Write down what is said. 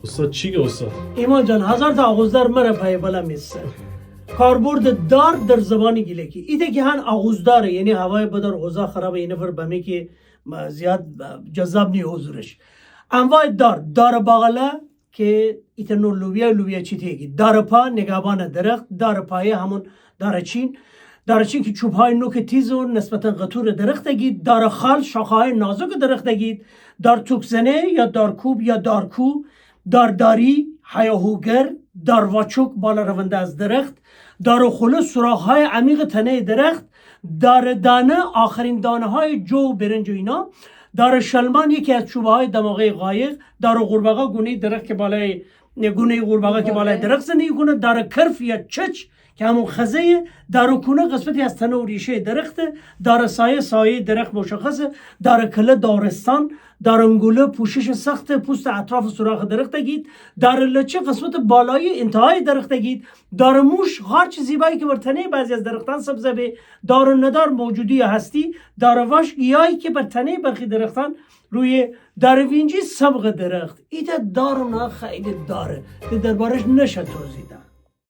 استاد چی گه استاد؟ ایمان جان 1000 تا آغوزدار مرا پای بالا میسه کاربرد دار در زبان گیلکی ایده که هن آغوزداره یعنی هوای بدر اوضاع خرابه این نفر بمی که زیاد جذاب نی حضورش انواع دار باغله که ایتنو لوبیا چی تیگی دار پا نگهبان درخت دار پایه همون دارچین که چوب های نوک تیز و نسبتا قطور درخت گید دار خال شاخه های نازک درخت گید دار توکزنه یا دار کوب یا دارکو دارداری هیاهوگر دار واچوک بالا رونده از درخت دار خلوص سراخ های عمیق تنه درخت دار دانه آخرین دانه های جو برنج و اینا دار شلمان یکی از چوبه های دماغه قایق دار قورباغه گونه درخت که بالای درخت زندگی کنه دار کرف یا چچ که همون خزه دار کونه قسمتی از تنه و ریشه درخته دار سایه درخت مشخصه دار کله دارستان دار انگوله پوشش سخت پوست اطراف سوراخ درخت گید دار لچه قسمت بالایی انتهای درخت گید دار موش هرچ زیبایی که بر تنه بعضی از درختان سبزه به دار ندار موجودی یا هستی دار واش گیاهی که بر تنه برخی درختان روی دار وینجی سبق درخت ایده دارنا خیلی داره دربارش نشه توضیح داد